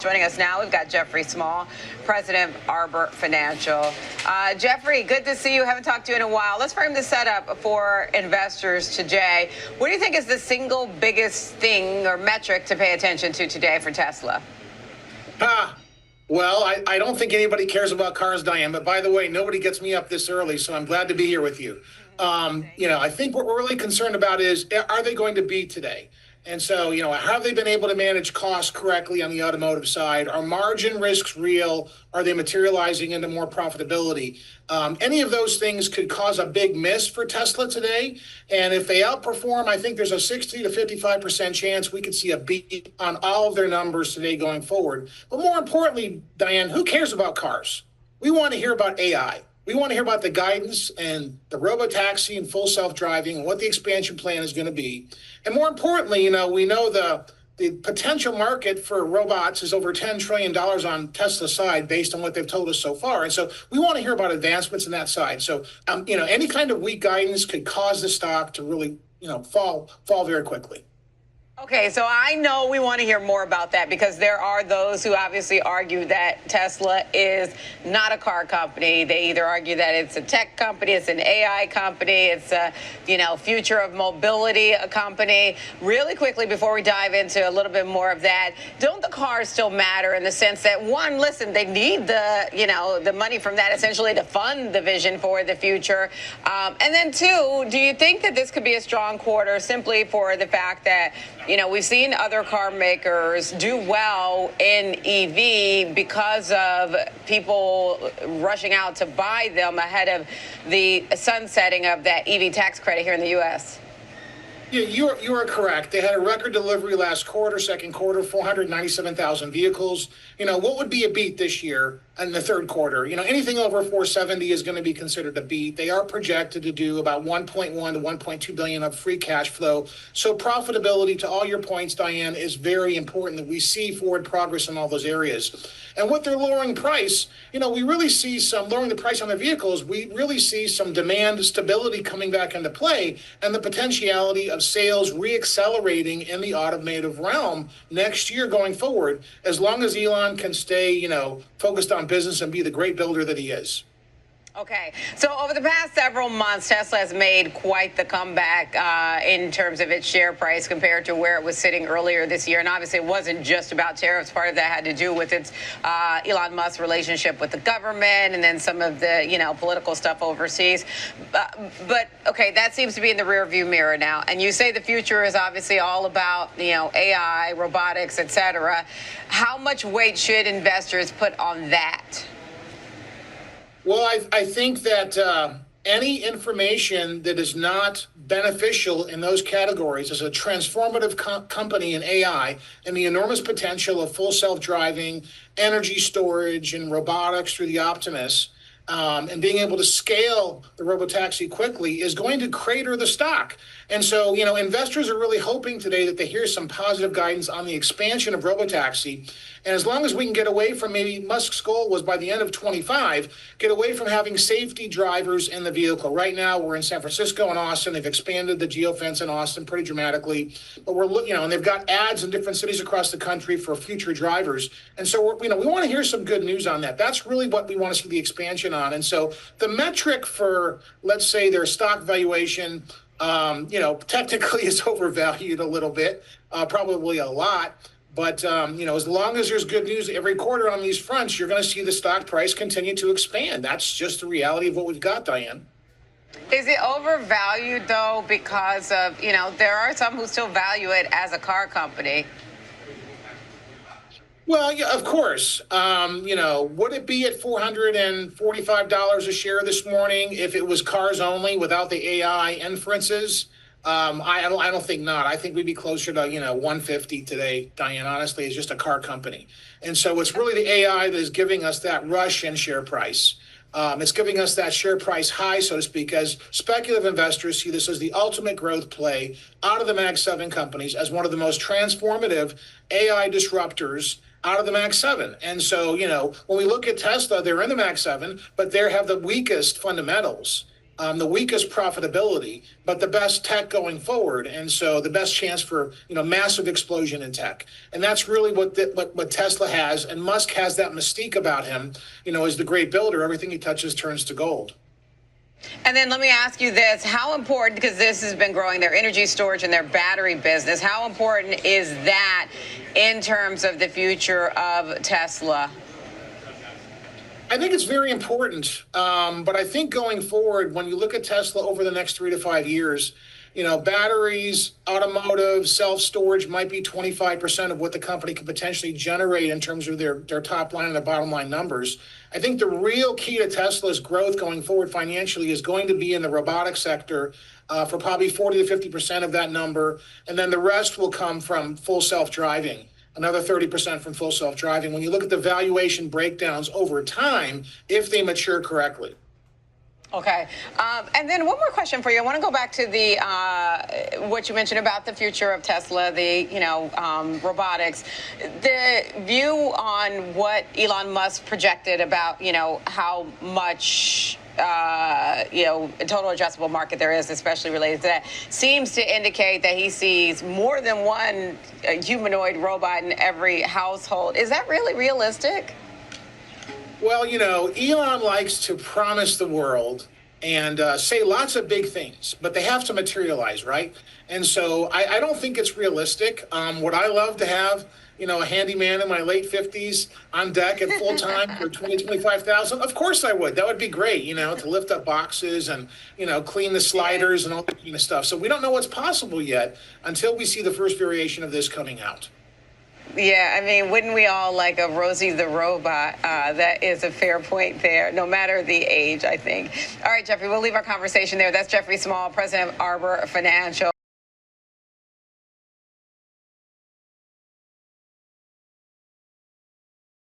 Joining us now, we've got Jeffrey Small, president of Arbor Financial. Jeffrey, good to see you. Haven't talked to you in a while. Let's frame the setup for investors today. What do you think is the single biggest thing or metric to pay attention to today for Tesla? Well, I don't think anybody cares about cars, Diane. But by the way, nobody gets me up this early, so I'm glad to be here with you. I think what we're really concerned about is, are they going to beat today? And so, have they been able to manage costs correctly on the automotive side? Are margin risks real? Are they materializing into more profitability? Any of those things could cause a big miss for Tesla today. And if they outperform, I think there's a 60 to 55% chance we could see a beat on all of their numbers today going forward. But more importantly, Diane, who cares about cars? We want to hear about AI. We want to hear about the guidance and the robotaxi and full self-driving and what the expansion plan is going to be. And more importantly, we know the potential market for robots is over $10 trillion on Tesla's side based on what they've told us so far. And so we want to hear about advancements in that side. So, any kind of weak guidance could cause the stock to really, fall very quickly. Okay, so I know we want to hear more about that because there are those who obviously argue that Tesla is not a car company. They either argue that it's a tech company, it's an AI company, it's a, future of mobility company. Really quickly, before we dive into a little bit more of that, don't the cars still matter in the sense that, one, listen, they need the money from that essentially to fund the vision for the future. And then two, do you think that this could be a strong quarter simply for the fact that, we've seen other car makers do well in EV because of people rushing out to buy them ahead of the sunsetting of that EV tax credit here in the U.S.? Yeah, you are correct. They had a record delivery last quarter, second quarter, 497,000 vehicles. What would be a beat this year in the third quarter? Anything over 470 is going to be considered a beat. They are projected to do about 1.1 to 1.2 billion of free cash flow. So profitability, to all your points, Diane, is very important that we see forward progress in all those areas. And what they're lowering price, we really see some lowering the price on their vehicles. We really see some demand stability coming back into play and the potentiality of sales reaccelerating in the automotive realm next year going forward, as long as Elon can stay, focused on business and be the great builder that he is. Okay, so over the past several months, Tesla has made quite the comeback in terms of its share price compared to where it was sitting earlier this year. And obviously, it wasn't just about tariffs. Part of that had to do with its Elon Musk relationship with the government and then some of the, political stuff overseas. But okay, that seems to be in the rearview mirror now. And you say the future is obviously all about, AI, robotics, et cetera. How much weight should investors put on that? Well, I think that any information that is not beneficial in those categories as a transformative company in AI and the enormous potential of full self-driving, energy storage, and robotics through the Optimus, and being able to scale the robotaxi quickly is going to crater the stock. And so, investors are really hoping today that they hear some positive guidance on the expansion of robotaxi. And as long as we can get away from, maybe Musk's goal was by the end of 25, get away from having safety drivers in the vehicle. Right now, we're in San Francisco and Austin. They've expanded the geofence in Austin pretty dramatically. But we're looking, and they've got ads in different cities across the country for future drivers. And so, we want to hear some good news on that. That's really what we want to see the expansion on. And so the metric for, let's say, their stock valuation, technically is overvalued a little bit, probably a lot. But, as long as there's good news every quarter on these fronts, you're going to see the stock price continue to expand. That's just the reality of what we've got, Diane. Is it overvalued, though, because of, there are some who still value it as a car company? Well, yeah, of course. Would it be at $445 a share this morning if it was cars only without the AI inferences? I don't think not. I think we'd be closer to, 150 today, Diane, honestly, as just a car company. And so it's really the AI that is giving us that rush in share price. It's giving us that share price high, so to speak, as speculative investors see this as the ultimate growth play out of the Mag 7 companies as one of the most transformative AI disruptors out of the Mag 7. And so, when we look at Tesla, they're in the Mag 7, but they have the weakest fundamentals. the weakest profitability, but the best tech going forward. And so the best chance for, massive explosion in tech. And that's really what Tesla has. And Musk has that mystique about him, as the great builder. Everything he touches turns to gold. And then let me ask you this, how important, because this has been growing their energy storage and their battery business, how important is that in terms of the future of Tesla? I think it's very important. But I think going forward, when you look at Tesla over the next 3 to 5 years, batteries, automotive, self-storage might be 25% of what the company could potentially generate in terms of their top line and their bottom line numbers. I think the real key to Tesla's growth going forward financially is going to be in the robotics sector for probably 40 to 50% of that number. And then the rest will come from full self-driving. Another 30% from full self-driving. When you look at the valuation breakdowns over time, if they mature correctly. Okay. And then one more question for you. I want to go back to the what you mentioned about the future of Tesla, the, robotics. The view on what Elon Musk projected about, how much total addressable market there is, especially related to that, seems to indicate that he sees more than one humanoid robot in every household. Is that really realistic? Well, Elon likes to promise the world and say lots of big things, but they have to materialize, right? And so I don't think it's realistic. Would I love to have, a handyman in my late 50s on deck at full time for 25,000? Of course I would. That would be great, to lift up boxes and, clean the sliders and all that kind of stuff. So we don't know what's possible yet until we see the first variation of this coming out. Yeah, I mean, wouldn't we all like a Rosie the robot? That is a fair point there, no matter the age, I think. All right, Jeffrey, we'll leave our conversation there. That's Jeffrey Small, president of Arbor Financial.